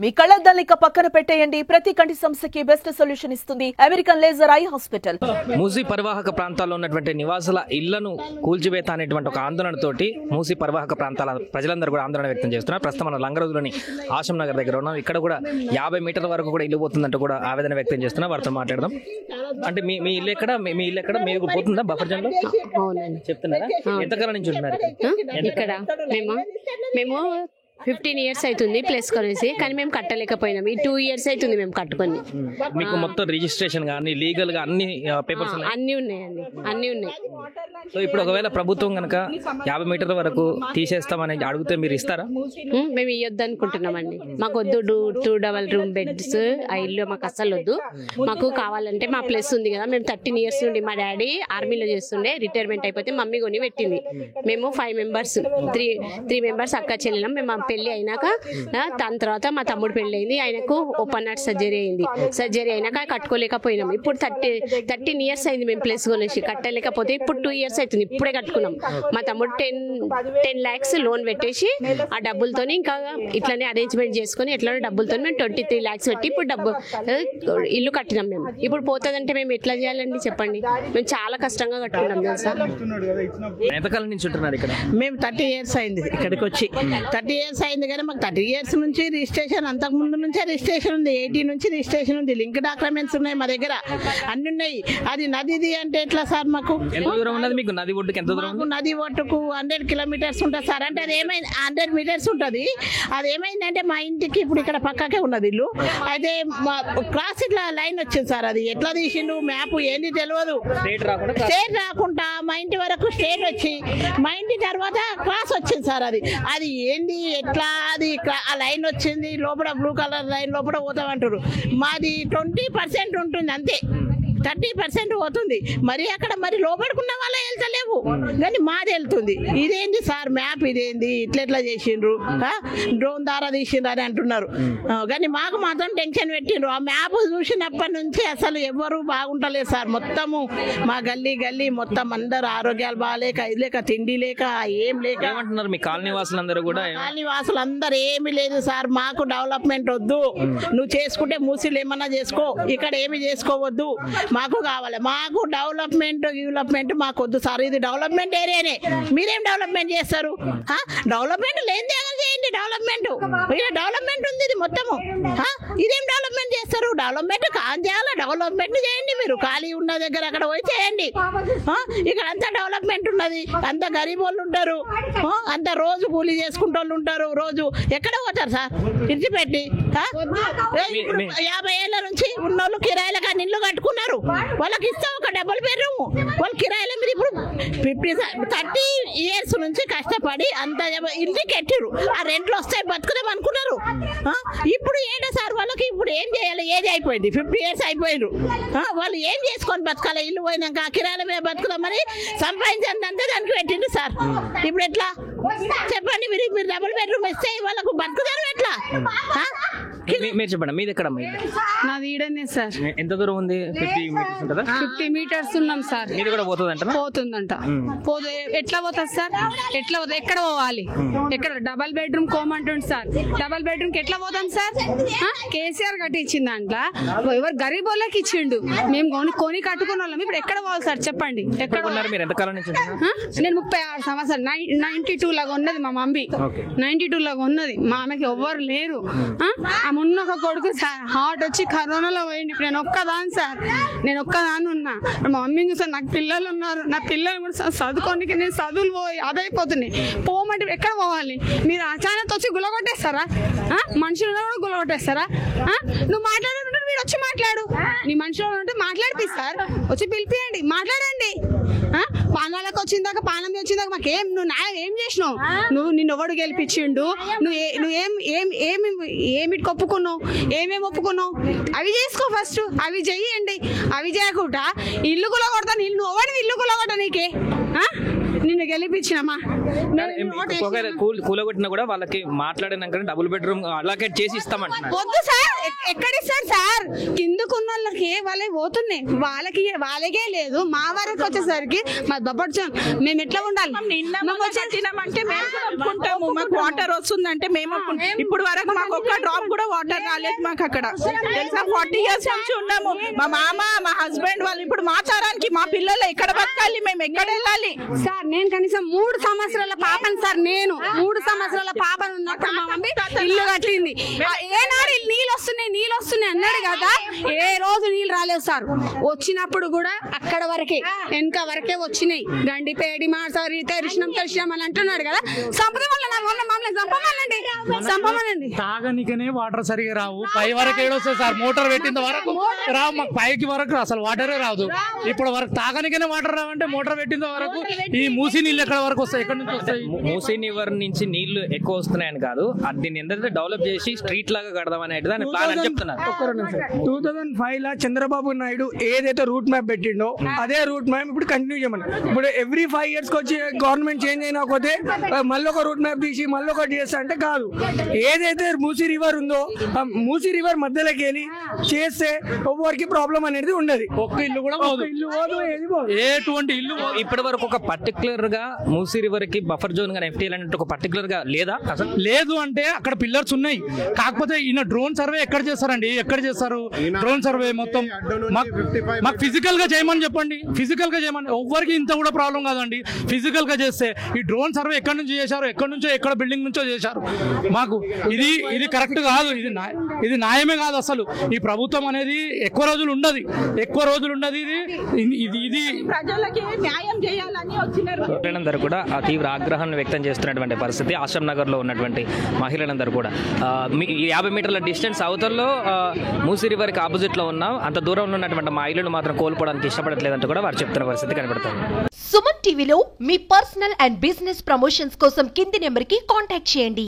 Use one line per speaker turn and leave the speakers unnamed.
మీ కళ్ళద్దాలిక పక్కన పెట్టేయండి. ప్రతి కంటి సమస్యకి బెస్ట్ సొల్యూషన్ ఇస్తుంది American laser eye hospital.
Musi పరివాహక ప్రాంతాల్లో ఉన్నటువంటి నివాసుల ఇళ్లను కూల్చివేత అనేటువంటి ఒక ఆందోళనతోటి మూసీ పరివాహక ప్రాంతాల ప్రజలందరూ కూడా ఆందోళన వ్యక్తం చేస్తున్నారు. ప్రస్తుతం మనం లంగరోజులోని ఆశం నగర్ దగ్గర ఉన్నాం. ఇక్కడ కూడా 50 మీటర్ల వరకు కూడా ఇల్లు పోతుందంటూ కూడా ఆవేదన వ్యక్తం చేస్తున్నా. వారితో మాట్లాడదాం. అంటే మీ ఇల్లు ఎక్కడ, మీ ఇల్లు ఎక్కడ, మీకు పోతుందా బఫర్ జోన్ లో? చెప్తున్నారా? ఎంతకాలం నుంచి ఉంటున్నారు
ఇక్కడ? మేము 15 years అవుతుంది ప్లస్ కొనేసి, కానీ మేము కట్టలేకపోయినాం. ఈ 2 years అవుతుంది మేము కట్టుకొని.
మీకు మొత్తం రిజిస్ట్రేషన్ గా అన్ని లీగల్ గా అన్ని పేపర్స్
అన్ని ఉన్నాయండి, అన్ని ఉన్నాయి.
సో ఇప్పుడు ఒకవేళ ప్రభుత్వం కనుక 50 మీటర్ల వరకు తీసేస్తామని అడిగితే మీరు ఇస్తారా?
మేము ఇవ్వద్దు అనుకుంటున్నామండి. మాకు వద్దు 2 double room బెడ్స్ ఆ ఇల్లు మాకు అస్సలు వద్దు. మాకు కావాలంటే మా ప్లస్ ఉంది కదా, మేము 13 years నుండి మా డాడీ ఆర్మీలో చేస్తుండే, రిటైర్మెంట్ అయిపోతే మమ్మీ కొని పెట్టింది. మేము 5 members, 3 members అక్క చెల్లెలం. మేము పెళ్లి అయినాక దాని తర్వాత మా తమ్ముడు పెళ్లి అయింది. ఆయనకు ఓపెన్ హార్ట్ సర్జరీ అయింది. సర్జరీ అయినాక కట్టుకోలేకపోయినాం. ఇప్పుడు 13 years అయింది మేము ప్లేస్ కొనేసి, కట్టలేకపోతే ఇప్పుడు 2 years అవుతుంది, ఇప్పుడే కట్టుకున్నాం. మా తమ్ముడు 10 lakhs లోన్ పెట్టేసి ఆ డబ్బులతో ఇంకా ఇట్లానే అరేంజ్మెంట్ చేసుకుని ఎట్లా డబ్బులతో మేము 23 lakhs పెట్టి ఇప్పుడు ఇల్లు కట్టినాం. మేము ఇప్పుడు పోతుందంటే మేము ఎట్లా చేయాలండి చెప్పండి? మేము చాలా కష్టంగా కట్టుకున్నాం తెలుసా.
ఎంతకాలం నుంచి ఉంటున్నారు ఇక్కడ?
మేము 30 years అయింది ఇక్కడికి వచ్చి. 30 years అయింది కానీ మాకు 30 years నుంచి రిజిస్ట్రేషన్, అంతకు ముందు నుంచే రిజిస్ట్రేషన్ ఉంది. 18 నుంచి రిజిస్ట్రేషన్ ఉంది. లింక్ డాక్యుమెంట్స్ ఉన్నాయి మా దగ్గర, అన్ని ఉన్నాయి. అది నదిది అంటే ఎట్లా సార్? మాకు
ఎంత దూరం ఉన్నది మీకు నది ఒడ్డుకి? ఎంత దూరం?
నది ఒడ్డుకు 100 kilometers ఉంటుంది సార్. అంటే అది ఏమైంది, 100 meters ఉంటుంది. అది ఏమైందంటే మా ఇంటికి ఇప్పుడు ఇక్కడ పక్కకే ఉన్నది ఇల్లు. అయితే క్రాస్ ఇట్లా లైన్ వచ్చింది సార్. అది ఎట్లా తీసిండు మ్యాప్ ఏంది తెలియదు. స్టేట్ రాకుండా మా ఇంటి వరకు స్టేట్ వచ్చి మా ఇంటి తర్వాత క్రాస్ వచ్చింది సార్. అది ఏంది ఎట్లా? అది ఆ లైన్ వచ్చింది లోపల, బ్లూ కలర్ లైన్ లోపల పోతామంటారు. మాది 20% ఉంటుంది అంతే, 30% పోతుంది. మరి అక్కడ మరి లోపడుకున్న వాళ్ళ వెళ్తలేవు కానీ మాది వెళ్తుంది. ఇదేంటి సార్ మ్యాప్? ఇదేంది ఇట్లా చేసిండ్రు? డ్రోన్ ద్వారా తీసిండ్రు అని అంటున్నారు. కానీ మాకు మాత్రం టెన్షన్ పెట్టిండ్రు. ఆ మ్యాప్ చూసినప్పటి నుంచి అసలు ఎవరు బాగుంటలేదు సార్. మొత్తము మా గల్లీ మొత్తం అందరు ఆరోగ్యాలు బాగాలేక, ఇది లేక, తిండి లేక, ఏం లేక
ఏమంటున్నారు మీ కాలనీ వాసులందరూ కూడా?
కాలనీ వాసులందరూ ఏమీ లేదు సార్, మాకు డెవలప్మెంట్ వద్దు, నువ్వు చేసుకుంటే మూసీలు ఏమన్నా చేసుకో, ఇక్కడ ఏమి చేసుకోవద్దు, మాకు కావాలి. మాకు డెవలప్మెంట్ మాకు వద్దు సార్. ఇది డెవలప్మెంట్ ఏరియానే, మీరేం డెవలప్మెంట్ చేస్తారు? డెవలప్మెంట్ లేనిదే చేయండి. డెవలప్మెంట్ ఉంది ఇది మొత్తము. ఇదేం డెవలప్మెంట్ చేస్తారు? డెవలప్మెంట్ చేయాలి, డెవలప్మెంట్ చేయండి. మీరు ఖాళీ ఉన్న దగ్గర అక్కడ పోయి చేయండి. ఇక్కడ అంతా డెవలప్మెంట్ ఉన్నది, అంత గరీబ్ వాళ్ళు ఉంటారు, అంత రోజు కూలీ చేసుకుంటే వాళ్ళు ఉంటారు. రోజు ఎక్కడ పోతారు సార్ విడిచిపెట్టి? 50 ఏళ్ళ నుంచి ఉన్నోళ్ళు కిరాయిలకు అన్ని ఇల్లు కట్టుకున్నారు. వాళ్ళకి ఇస్తాం ఒక డబుల్ బెడ్రూమ్, వాళ్ళు కిరాయిల మీద ఇప్పుడు 30 years నుంచి కష్టపడి అంత ఇల్లు కట్టిరు. ఆ రెంట్లు వస్తాయి బతుకుదాం అనుకున్నారు. ఇప్పుడు ఏంటో సార్ వాళ్ళకి ఇప్పుడు ఏం చేయాలి? ఏజ్ అయిపోయింది, 50 years అయిపోయారు. వాళ్ళు ఏం చేసుకొని బతకాలి? ఇల్లు పోయినాక కిరాయిల మీద బతుకుదామని సంపాదించినంతా దానికి పెట్టిండు సార్. ఇప్పుడు ఎట్లా చెప్పండి? మీరు డబుల్ బెడ్రూమ్ ఇస్తే వాళ్ళకు బతుకుదారు ఎట్లా?
మీరు చెప్పండి, మీది ఎక్కడ?
నాది ఈడనే సార్.
ఎంత దూరం ఉంది? 50 meters ఉంటుందా?
50 meters ఉన్నాం సార్.
మీది కూడా
పోతుందంట. ఎట్లా పోతుంది సార్? ఎట్లా పోతుంది? ఎక్కడ పోవాలి? ఎక్కడ? డబల్ బెడ్రూమ్ కోమంటుంది సార్. డబల్ బెడ్రూమ్ కి ఎట్లా పోతాం సార్? కేసీఆర్ కట్టించింది దాంట్లో, ఎవరు గరీబ్ వాళ్ళకి ఇచ్చిండు. మేము కొని కట్టుకున్న వాళ్ళం. ఇప్పుడు ఎక్కడ పోవాలి సార్ చెప్పండి? ఎక్కడ ఉన్నారు
మీరు? ఎంతకాలం నుంచి?
నేను 36 సంవత్సరాలు. 92 లాగా ఉన్నది మా మమ్మీ, 92 లాగా ఉన్నది. మా ఆమెకి ఎవ్వరు లేరు. ఆమె ఉన్న ఒక కొడుకు సార్ హార్ట్ వచ్చి కరోనాలో పోయింది. నేను ఒక్కదాన్ని సార్, నేను ఒక్కదాన్ని ఉన్నా. మా మమ్మీ చూసాను, నాకు పిల్లలు ఉన్నారు, నా పిల్లలు కూడా చదువుకోనికి నేను చదువులు పోయి అదైపోతున్నాయి. పోమంటే ఎక్కడ పోవాలి? మీరు అచానక్ వచ్చి గులగొట్టేస్తారా? మనుషులు కూడా గులగొట్టేస్తారా? నువ్వు మాట్లాడాలంటే మీరు వచ్చి మాట్లాడు. నీ మనుషులు ఉంటే మాట్లాడిపిస్తారు, వచ్చి పిలిపియండి, మాట్లాడండి. పానాలకు వచ్చిందాక, పానం వచ్చిందాక మాకేం నువ్వు న్యాయం ఏం చేసినావు? నిన్ను ఎవడు గెలిపించిండు? ఏమిటి ఒప్పుకున్నావు? ఏమేమి ఒప్పుకున్నావు? అవి చేసుకో ఫస్ట్, అవి చెయ్యండి. అవి చేయకుండా ఇల్లు కూడా కొడతాను. నువ్వు ఎవరిని ఇల్లు కూడా కొట్ట? నీకే నిన్ను గెలిపించినమ్మా.
కూలగొట్టినా కూడా వాళ్ళకి మాట్లాడినాక డబుల్ బెడ్రూమ్ అలొకేట్ చేసి ఇస్తామంటున్నారు.
వద్దు సార్, ఎక్కడ ఇస్తారు సార్? కిందకున్న వాళ్ళకి వాళ్ళే పోతున్నాయి, వాళ్ళకే లేదు. మా వరకు వచ్చేసరికి మా బొబ్బడ్చాం మేము ఎట్లా ఉండాలి?
అంటే మేము అనుకుంటాము మాకు వాటర్ వస్తుందంటే మేము ఇప్పుడు వరకు మాకు ఒక్క డ్రాప్ కూడా వాటర్ రాలేదు మాకు అక్కడ తెలుసా. 40 years నుంచి ఉన్నాము. మా మామ మా హస్బెండ్ వాళ్ళు ఇప్పుడు మా తరానికి మా పిల్లలు ఎక్కడ బతకాలి, మేము ఎక్కడ వెళ్ళాలి
సార్? నేను కనీసం 3 సంవత్సరాల పాపను సార్, నేను 3 సంవత్సరాల పాపను ఉన్నప్పుడు మా మమ్మీ ఇల్లు కట్టింది. ఏనాడు నీళ్ళు వస్తున్నాయి అన్నాడు కదా, ఏ రోజు నీళ్ళు రాలేదు సార్. వచ్చినప్పుడు కూడా అక్కడ వరకే, వెనక వరకే వచ్చినాయి. గండి పేడి మాసారి తెరిచినాం అని అంటున్నాడు కదా. చంపమనండి.
తాగనికనే వాటర్ సరిగా రావు, పై వరకు ఏడొస్తాయి సార్. మోటార్ పెట్టిన వరకు రావు, మాకు పైకి వరకు అసలు వాటరే రాదు. ఇప్పుడు వరకు తాగనికనే వాటర్ రావంటే మోటార్ పెట్టిన వరకు ఈ మూసీ నీళ్ళు ఎక్కడ వరకు వస్తాయి? ఎక్కడి నుంచి వస్తాయి?
మూసీ రివర్ నుంచి నీళ్లు ఎక్కువ వస్తున్నాయని కాదు, దీన్ని ఎంత డెవలప్ చేసి స్ట్రీట్ లాగా కడదాం అనేది దాని ప్లాన్ అని చెప్తున్నారు.
2005 లో చంద్రబాబు నాయుడు ఏదైతే రూట్ మ్యాప్ పెట్టిండో అదే రూట్ మ్యాప్ ఇప్పుడు కంటిన్యూ చేయమని. ఇప్పుడు ఎవ్రీ 5 years వచ్చి గవర్నమెంట్ చేంజ్ అయినా పోతే మళ్ళీ ఒక రూట్ మ్యాప్ తీసి మళ్ళీ ఒకటి చేస్తా అంటే కాదు. ఏదైతే మూసీ రివర్ ఉందో ఆ మూసీ రివర్ మధ్యలోకి వెళ్ళి చేస్తే ఎవరికి ప్రాబ్లం అనేది ఉండదు.
ఒక్క ఇల్లు కూడా ఎటువంటి ఇల్లు
ఇప్పటి వరకు ఒక పర్టికులర్ గా మూసీ రివర్ కి బఫర్ జోన్ గా ఎఫ్టీఎల్ అంటే ఒక పర్టికులర్ గా లేదా? అసలు
లేదు. అంటే అక్కడ పిల్లర్స్ ఉన్నాయి, కాకపోతే ఈయన డ్రోన్ సర్వే ఎక్కడ చేస్తారండి? ఎక్కడ చేస్తారు డ్రోన్ సర్వే? మొత్తం మాకు ఫిజికల్ గా చేయమని చెప్పండి, ఫిజికల్ గా చేయమని. ఎవరికి ఇంత కూడా ప్రాబ్లం కాదండి ఫిజికల్ గా చేస్తే. ఈ డ్రోన్ సర్వే ఎక్కడి నుంచి చేశారు, ఎక్కడి నుంచో ఎక్కడ బిల్డింగ్ నుంచో చేశారు. మాకు ఇది కరెక్ట్ కాదు, ఇది న్యాయమే కాదు అసలు. ఈ ప్రభుత్వం అనేది ఎక్కువ రోజులు ఉండదు. ఇది
ప్రజలకి న్యాయం చేయాలని వచ్చినారు.
మహిళలందరూ కూడా ఆ తీవ్ర ఆగ్రహాన్ని వ్యక్తం చేస్తున్నటువంటి పరిస్థితి. ఆశ్రమ్ నగర్ లో ఉన్నటువంటి మహిళలందరూ కూడా 50 మీటర్ల డిస్టెన్స్ అవతల్లో మూసీ రివర్ కి ఆపోజిట్ లో ఉన్నాం, అంత దూరంలో ఉన్నటువంటి మా ఇల్లును మాత్రం కోల్పోవడానికి ఇష్టపడట్లేదంటూ కూడా వారు చెప్తున్న పరిస్థితి కనబడుతుంది.
సుమన్ టీవీలో మీ పర్సనల్ అండ్ బిజినెస్ ప్రమోషన్స్ కోసం కింది నెంబర్ కి కాంటాక్ట్ చేయండి.